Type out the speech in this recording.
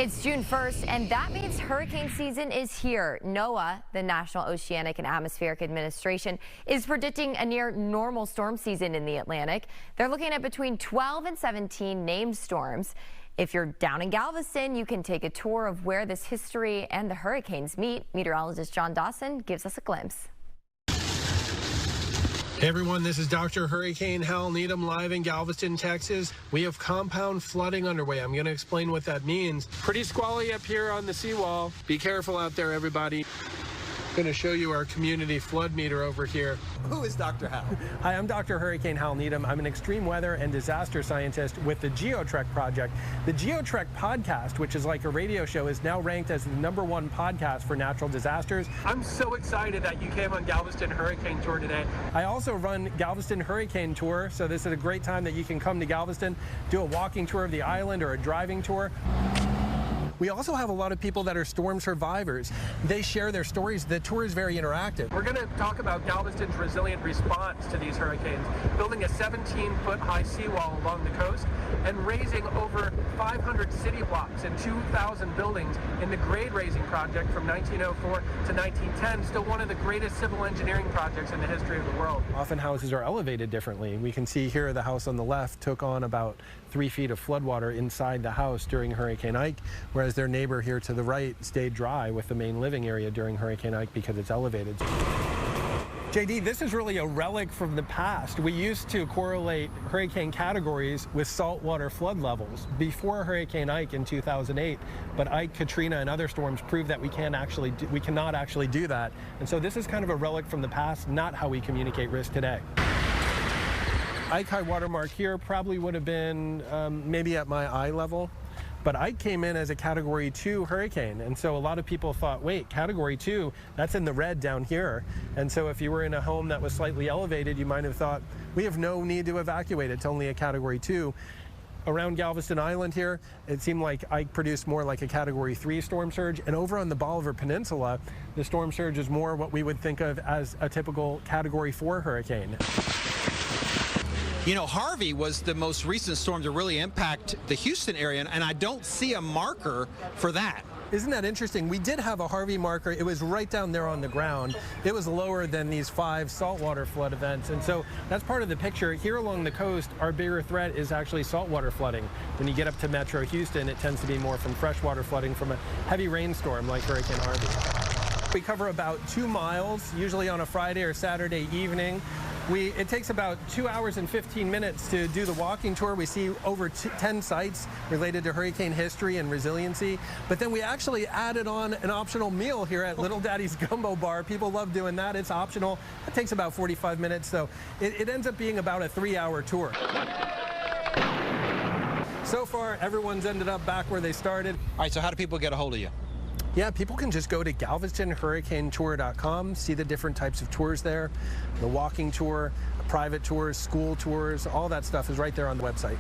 It's June 1st, and that means hurricane season is here. NOAA, the National Oceanic and Atmospheric Administration, is predicting a near normal storm season in the Atlantic. They're looking at between 12 and 17 named storms. If you're down in Galveston, you can take a tour of where this history and the hurricanes meet. Meteorologist John Dawson gives us a glimpse. Hey everyone, this is Dr. Hurricane Hal Needham live in Galveston, Texas. We have compound flooding underway. I'm going to explain what that means. Pretty squally up here on the seawall. Be careful out there, everybody. I'm going to show you our community flood meter over here. Who is Dr. Hal? Hi, I'm Dr. Hurricane Hal Needham. I'm an extreme weather and disaster scientist with the GeoTrek project. The GeoTrek podcast, which is like a radio show, is now ranked as the #1 podcast for natural disasters. I'm so excited that you came on Galveston Hurricane Tour today. I also run Galveston Hurricane Tour, so this is a great time that you can come to Galveston, do a walking tour of the island or a driving tour. We also have a lot of people that are storm survivors. They share their stories. The tour is very interactive. We're going to talk about Galveston's resilient response to these hurricanes, building a 17-foot high seawall along the coast and raising over 500 city blocks and 2,000 buildings in the grade raising project from 1904 to 1910, still one of the greatest civil engineering projects in the history of the world. Often houses are elevated differently. We can see here the house on the left took on about 3 feet of floodwater inside the house during Hurricane Ike, whereas their neighbor here to the right stayed dry with the main living area during Hurricane Ike because it's elevated. JD, this is really a relic from the past. We used to correlate hurricane categories with saltwater flood levels before Hurricane Ike in 2008, but Ike, Katrina, and other storms proved that we cannot actually do that. And so this is kind of a relic from the past, not how we communicate risk today. Ike high water mark here probably would have been maybe at my eye level. But Ike came in as a Category 2 hurricane, and so a lot of people thought, wait, Category 2, that's in the red down here. And so if you were in a home that was slightly elevated, you might have thought, we have no need to evacuate, it's only a Category 2. Around Galveston Island here, it seemed like Ike produced more like a Category 3 storm surge, and over on the Bolivar Peninsula, the storm surge is more what we would think of as a typical Category 4 hurricane. You know, Harvey was the most recent storm to really impact the Houston area, and I don't see a marker for that. Isn't that interesting? We did have a Harvey marker. It was right down there on the ground. It was lower than these 5 saltwater flood events, and so that's part of the picture. Here along the coast, our bigger threat is actually saltwater flooding. When you get up to Metro Houston, it tends to be more from freshwater flooding from a heavy rainstorm like Hurricane Harvey. We cover about 2 miles, usually on a Friday or Saturday evening. It takes about 2 hours and 15 minutes to do the walking tour. We see over 10 sites related to hurricane history and resiliency. But then we actually added on an optional meal here at Little Daddy's Gumbo Bar. People love doing that. It's optional. It takes about 45 minutes, so it ends up being about a 3-hour tour. So far, everyone's ended up back where they started. All right, so how do people get a hold of you? Yeah, people can just go to GalvestonHurricaneTour.com, see the different types of tours there, the walking tour, private tours, school tours, all that stuff is right there on the website.